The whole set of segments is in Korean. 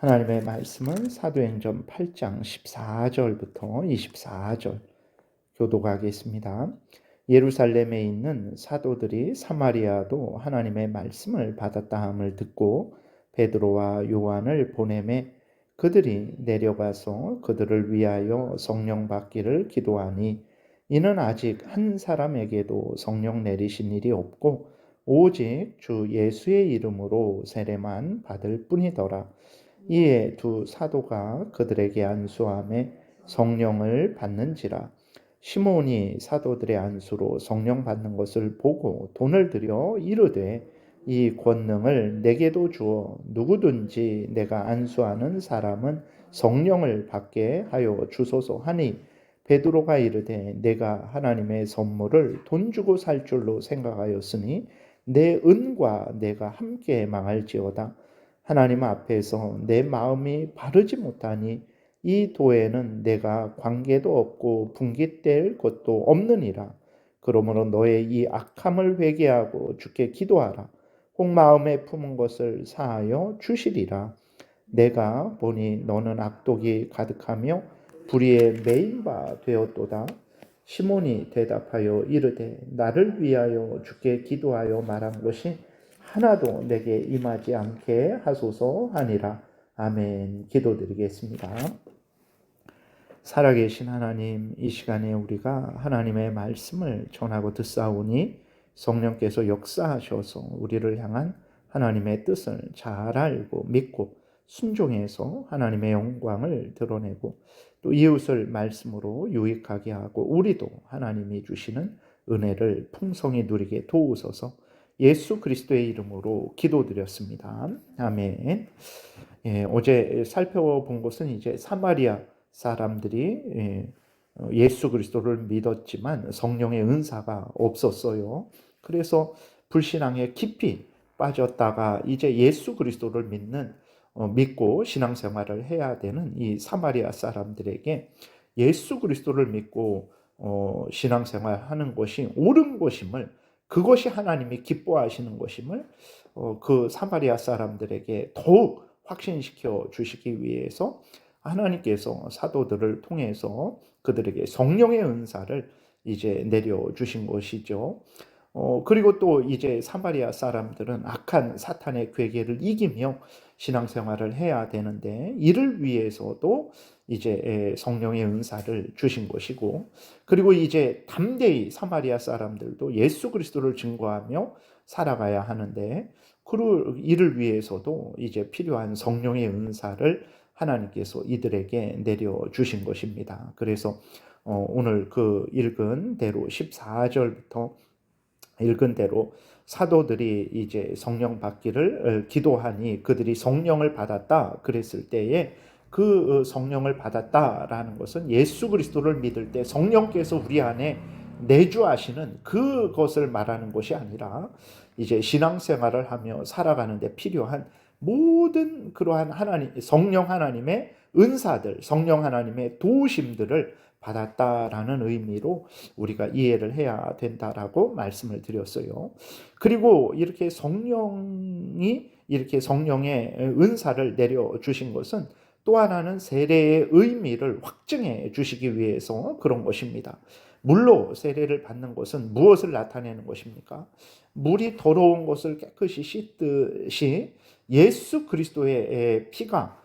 하나님의 말씀은 사도행전 8장 14절부터 24절 교독하겠습니다. 예루살렘에 있는 사도들이 사마리아도 하나님의 말씀을 받았다 함을 듣고 베드로와 요한을 보내매 그들이 내려가서 그들을 위하여 성령 받기를 기도하니 이는 아직 한 사람에게도 성령 내리신 일이 없고 오직 주 예수의 이름으로 세례만 받을 뿐이더라. 이에 두 사도가 그들에게 안수하며 성령을 받는지라. 시몬이 사도들의 안수로 성령 받는 것을 보고 돈을 들여 이르되 이 권능을 내게도 주어 누구든지 내가 안수하는 사람은 성령을 받게 하여 주소서 하니 베드로가 이르되 내가 하나님의 선물을 돈 주고 살 줄로 생각하였으니 내 은과 내가 함께 망할지어다. 하나님 앞에서 내 마음이 바르지 못하니 이 도에는 내가 관계도 없고 분깃될 것도 없느니라. 그러므로 너의 이 악함을 회개하고 주께 기도하라. 혹 마음에 품은 것을 사하여 주시리라. 내가 보니 너는 악독이 가득하며 불의에 매인 바 되었도다. 시몬이 대답하여 이르되 나를 위하여 주께 기도하여 말한 것이 하나도 내게 임하지 않게 하소서 하니라. 아멘. 기도드리겠습니다. 살아계신 하나님, 이 시간에 우리가 하나님의 말씀을 전하고 듣사오니 성령께서 역사하셔서 우리를 향한 하나님의 뜻을 잘 알고 믿고 순종해서 하나님의 영광을 드러내고 또 이웃을 말씀으로 유익하게 하고 우리도 하나님이 주시는 은혜를 풍성히 누리게 도우소서. 예수 그리스도의 이름으로 기도드렸습니다. 아멘. 어제 살펴본 것은 이제 사마리아 사람들이 예수 그리스도를 믿었지만 성령의 은사가 없었어요. 그래서 불신앙에 깊이 빠졌다가 이제 예수 그리스도를 믿고 신앙생활을 해야 되는 이 사마리아 사람들에게 예수 그리스도를 믿고 신앙생활하는 것이 옳은 것임을, 그것이 하나님이 기뻐하시는 것임을 그 사마리아 사람들에게 더욱 확신시켜 주시기 위해서 하나님께서 사도들을 통해서 그들에게 성령의 은사를 이제 내려 주신 것이죠. 그리고 또 이제 사마리아 사람들은 악한 사탄의 괴계를 이기며 신앙생활을 해야 되는데 이를 위해서도 이제 성령의 은사를 주신 것이고, 그리고 이제 담대히 사마리아 사람들도 예수 그리스도를 증거하며 살아가야 하는데 이를 위해서도 이제 필요한 성령의 은사를 하나님께서 이들에게 내려 주신 것입니다. 그래서 오늘 그 읽은 대로 14절부터 읽은 대로 사도들이 이제 성령 받기를 기도하니 그들이 성령을 받았다 그랬을 때에 그 성령을 받았다라는 것은 예수 그리스도를 믿을 때 성령께서 우리 안에 내주하시는 그것을 말하는 것이 아니라 이제 신앙생활을 하며 살아가는 데 필요한 모든 그러한 성령 하나님의 은사들, 성령 하나님의 도우심들을 받았다라는 의미로 우리가 이해를 해야 된다라고 말씀을 드렸어요. 그리고 이렇게 성령의 은사를 내려 주신 것은 또 하나는 세례의 의미를 확증해 주시기 위해서 그런 것입니다. 물로 세례를 받는 것은 무엇을 나타내는 것입니까? 물이 더러운 것을 깨끗이 씻듯이 예수 그리스도의 피가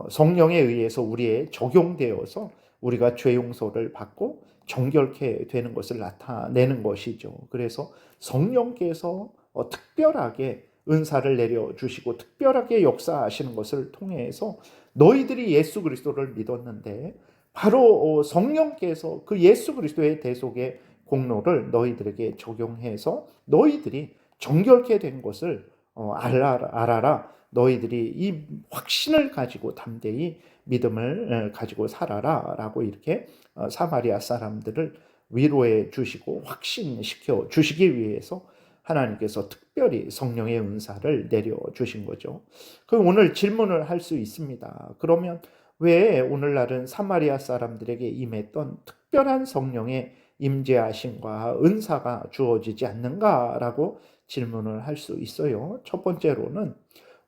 성령에 의해서 우리에 적용되어서 우리가 죄 용서를 받고 정결케 되는 것을 나타내는 것이죠. 그래서 성령께서 특별하게 은사를 내려주시고 특별하게 역사하시는 것을 통해서 너희들이 예수 그리스도를 믿었는데 바로 성령께서 그 예수 그리스도의 대속의 공로를 너희들에게 적용해서 너희들이 정결케 된 것을 알아라. 너희들이 이 확신을 가지고 담대히 믿음을 가지고 살아라 라고 이렇게 사마리아 사람들을 위로해 주시고 확신시켜 주시기 위해서 하나님께서 특별히 성령의 은사를 내려 주신 거죠. 그럼 오늘 질문을 할 수 있습니다. 그러면 왜 오늘날은 사마리아 사람들에게 임했던 특별한 성령의 임재하심과 은사가 주어지지 않는가라고 질문을 할 수 있어요. 첫 번째로는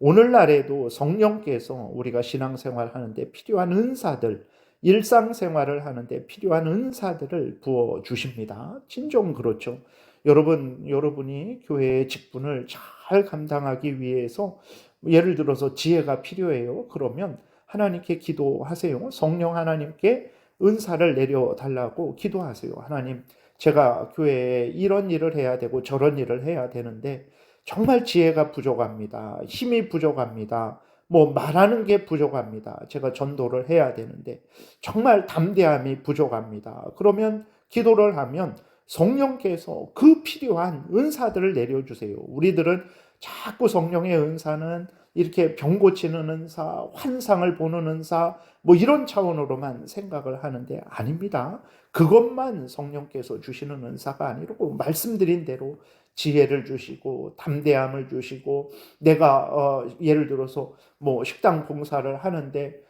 오늘날에도 성령께서 우리가 신앙생활 하는데 필요한 은사들, 일상생활을 하는데 필요한 은사들을 부어 주십니다. 진정 그렇죠. 여러분이 교회의 직분을 잘 감당하기 위해서 예를 들어서 지혜가 필요해요. 그러면 하나님께 기도하세요. 성령 하나님께 은사를 내려 달라고 기도하세요. 하나님, 제가 교회에 이런 일을 해야 되고 저런 일을 해야 되는데 정말 지혜가 부족합니다. 힘이 부족합니다. 뭐 말하는 게 부족합니다. 제가 전도를 해야 되는데 정말 담대함이 부족합니다. 그러면 기도를 하면 성령께서 그 필요한 은사들을 내려주세요. 우리들은 자꾸 성령의 은사는 이렇게 병 고치는 은사, 환상을 보는 은사, 뭐 이런 차원으로만 생각을 하는데 아닙니다. 그것만 성령께서 주시는 은사가 아니고 말씀드린 대로 지혜를 주시고 담대함을 주시고 내가 예를 들어서 뭐 식당 봉사를 하는데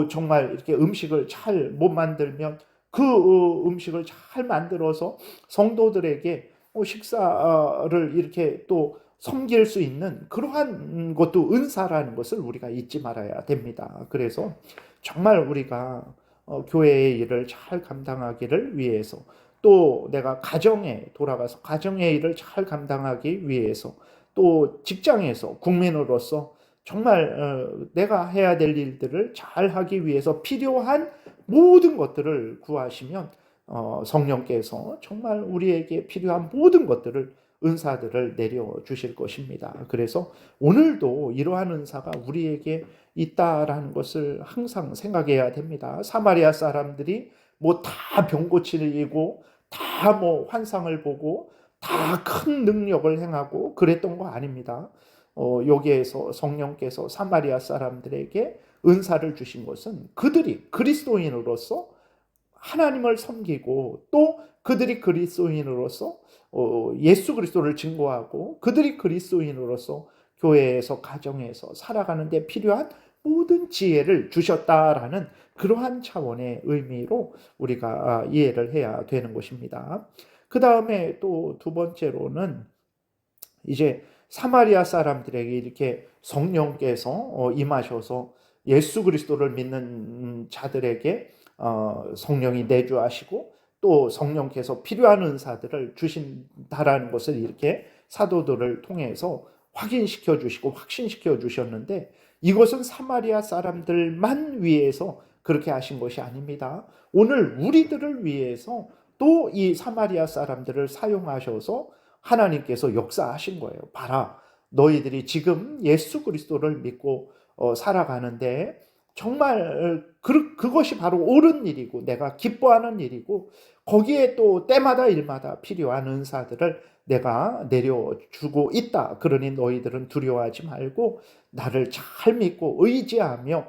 정말 이렇게 음식을 잘 못 만들면 그 음식을 잘 만들어서 성도들에게 식사를 이렇게 또 섬길 수 있는 그러한 것도 은사라는 것을 우리가 잊지 말아야 됩니다. 그래서 정말 우리가 교회의 일을 잘 감당하기를 위해서 또 내가 가정에 돌아가서 가정의 일을 잘 감당하기 위해서 또 직장에서 국민으로서 정말 내가 해야 될 일들을 잘 하기 위해서 필요한 모든 것들을 구하시면 성령께서 정말 우리에게 필요한 모든 것들을 은사들을 내려주실 것입니다. 그래서 오늘도 이러한 은사가 우리에게 있다라는 것을 항상 생각해야 됩니다. 사마리아 사람들이 뭐 다 병 고치고 다 뭐 환상을 보고 다 큰 능력을 행하고 그랬던 거 아닙니다. 여기에서 성령께서 사마리아 사람들에게 은사를 주신 것은 그들이 그리스도인으로서 하나님을 섬기고 또 그들이 그리스도인으로서 예수 그리스도를 증거하고 그들이 그리스도인으로서 교회에서 가정에서 살아가는 데 필요한 모든 지혜를 주셨다라는 그러한 차원의 의미로 우리가 이해를 해야 되는 것입니다. 그 다음에 또 두 번째로는 이제 사마리아 사람들에게 이렇게 성령께서 임하셔서 예수 그리스도를 믿는 자들에게 성령이 내주하시고 또 성령께서 필요한 은사들을 주신다라는 것을 이렇게 사도들을 통해서 확인시켜 주시고 확신시켜 주셨는데 이것은 사마리아 사람들만 위해서 그렇게 하신 것이 아닙니다. 오늘 우리들을 위해서 또 이 사마리아 사람들을 사용하셔서 하나님께서 역사하신 거예요. 봐라, 너희들이 지금 예수 그리스도를 믿고 살아가는데 정말 그것이 바로 옳은 일이고 내가 기뻐하는 일이고 거기에 또 때마다 일마다 필요한 은사들을 내가 내려주고 있다. 그러니 너희들은 두려워하지 말고 나를 잘 믿고 의지하며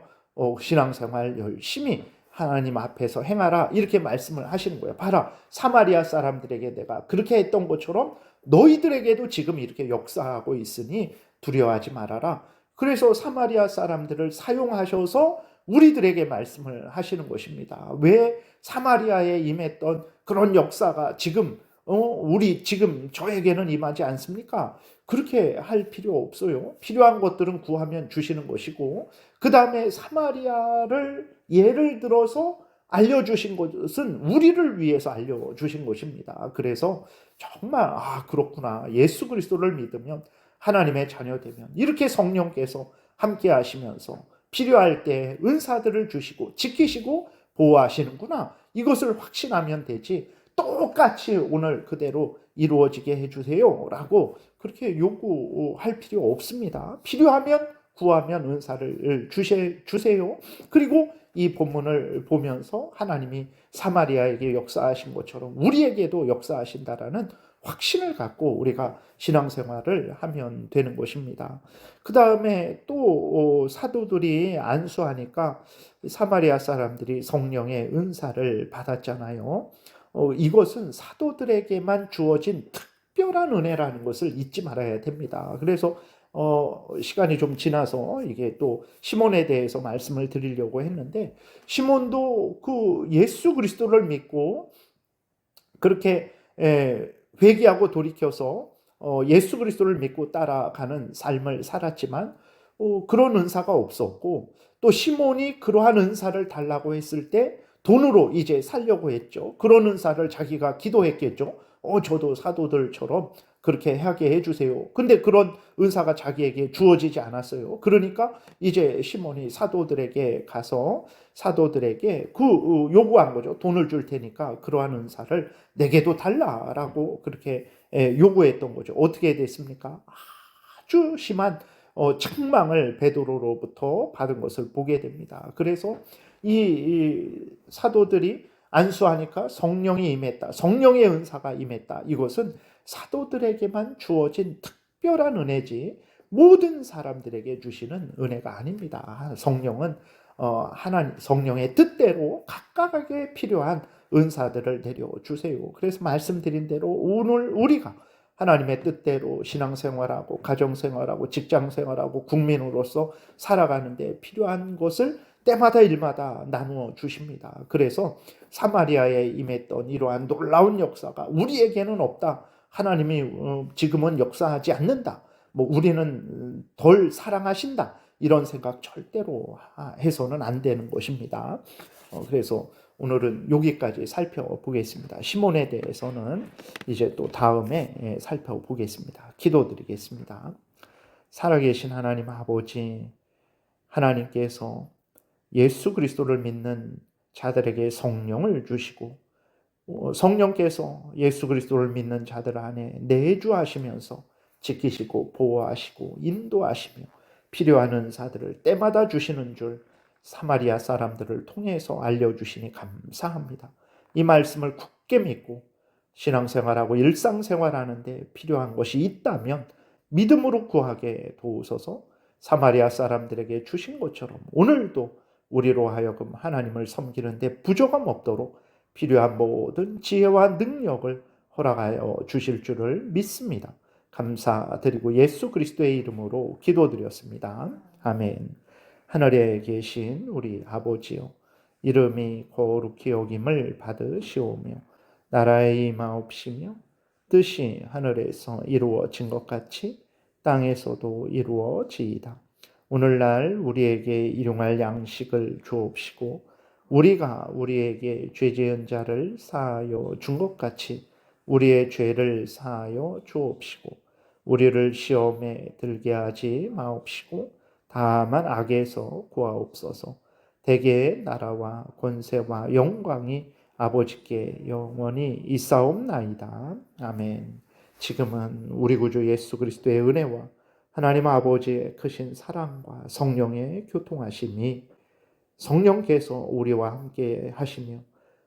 신앙생활 열심히 하나님 앞에서 행하라. 이렇게 말씀을 하시는 거예요. 봐라, 사마리아 사람들에게 내가 그렇게 했던 것처럼 너희들에게도 지금 이렇게 역사하고 있으니 두려워하지 말아라. 그래서 사마리아 사람들을 사용하셔서 우리들에게 말씀을 하시는 것입니다. 왜 사마리아에 임했던 그런 역사가 지금 우리 지금 저에게는 임하지 않습니까? 그렇게 할 필요 없어요. 필요한 것들은 구하면 주시는 것이고 그 다음에 사마리아를 예를 들어서 알려주신 것은 우리를 위해서 알려주신 것입니다. 그래서 정말 그렇구나. 예수 그리스도를 믿으면 하나님의 자녀 되면 이렇게 성령께서 함께 하시면서 필요할 때 은사들을 주시고 지키시고 보호하시는구나. 이것을 확신하면 되지 똑같이 오늘 그대로 이루어지게 해주세요 라고 그렇게 요구할 필요 없습니다. 필요하면 구하면 은사를 주세요. 그리고 이 본문을 보면서 하나님이 사마리아에게 역사하신 것처럼 우리에게도 역사하신다라는 확신을 갖고 우리가 신앙생활을 하면 되는 것입니다. 그 다음에 또 사도들이 안수하니까 사마리아 사람들이 성령의 은사를 받았잖아요. 이것은 사도들에게만 주어진 특별한 은혜라는 것을 잊지 말아야 됩니다. 그래서 시간이 좀 지나서 이게 또 시몬에 대해서 말씀을 드리려고 했는데 시몬도 그 예수 그리스도를 믿고 그렇게 회개하고 돌이켜서 예수 그리스도를 믿고 따라가는 삶을 살았지만 그런 은사가 없었고, 또 시몬이 그러한 은사를 달라고 했을 때 돈으로 이제 살려고 했죠. 그런 은사를 자기가 기도했겠죠. 저도 사도들처럼 그렇게 하게 해주세요. 근데 그런 은사가 자기에게 주어지지 않았어요. 그러니까 이제 시몬이 사도들에게 가서 사도들에게 요구한 거죠. 돈을 줄 테니까 그러한 은사를 내게도 달라라고 그렇게 요구했던 거죠. 어떻게 됐습니까? 아주 심한 책망을 베드로로부터 받은 것을 보게 됩니다. 그래서 이 사도들이 안수하니까 성령이 임했다. 성령의 은사가 임했다. 이것은 사도들에게만 주어진 특별한 은혜지 모든 사람들에게 주시는 은혜가 아닙니다. 성령은 하나님 성령의 뜻대로 각각에게 필요한 은사들을 내려주세요. 그래서 말씀드린 대로 오늘 우리가 하나님의 뜻대로 신앙생활하고 가정생활하고 직장생활하고 국민으로서 살아가는데 필요한 것을 때마다 일마다 나누어 주십니다. 그래서 사마리아에 임했던 이러한 놀라운 역사가 우리에게는 없다. 하나님이 지금은 역사하지 않는다. 우리는 덜 사랑하신다. 이런 생각 절대로 해서는 안 되는 것입니다. 그래서 오늘은 여기까지 살펴보겠습니다. 시몬에 대해서는 이제 또 다음에 살펴보겠습니다. 기도드리겠습니다. 살아계신 하나님 아버지, 하나님께서 예수 그리스도를 믿는 자들에게 성령을 주시고 성령께서 예수 그리스도를 믿는 자들 안에 내주하시면서 지키시고 보호하시고 인도하시며 필요한 은사들을 때마다 주시는 줄 사마리아 사람들을 통해서 알려주시니 감사합니다. 이 말씀을 굳게 믿고 신앙생활하고 일상생활하는데 필요한 것이 있다면 믿음으로 구하게 도우소서. 사마리아 사람들에게 주신 것처럼 오늘도 우리로 하여금 하나님을 섬기는데 부족함 없도록 필요한 모든 지혜와 능력을 허락하여 주실 줄을 믿습니다. 감사드리고 예수 그리스도의 이름으로 기도드렸습니다. 아멘. 하늘에 계신 우리 아버지요, 이름이 거룩히 여김을 받으시오며 나라의 임하옵시며 뜻이 하늘에서 이루어진 것 같이 땅에서도 이루어지이다. 오늘날 우리에게 일용할 양식을 주옵시고 우리가 우리에게 죄 지은 자를 사하여 준 것 같이 우리의 죄를 사하여 주옵시고 우리를 시험에 들게 하지 마옵시고 다만 악에서 구하옵소서. 대개의 나라와 권세와 영광이 아버지께 영원히 있사옵나이다. 아멘. 지금은 우리 구주 예수 그리스도의 은혜와 하나님 아버지의 크신 사랑과 성령의 교통하심이 성령께서 우리와 함께 하시며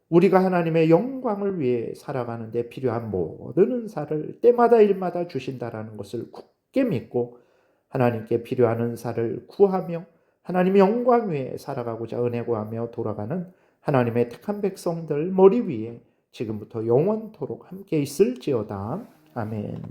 우리가 하나님의 영광을 위해 살아가는 데 필요한 모든 은사를 때마다 일마다 주신다라는 것을 굳게 믿고 하나님께 필요한 은사를 구하며 하나님의 영광 위에 살아가고자 은혜 구하며 돌아가는 하나님의 택한 백성들 머리 위에 지금부터 영원토록 함께 있을지어다. 아멘.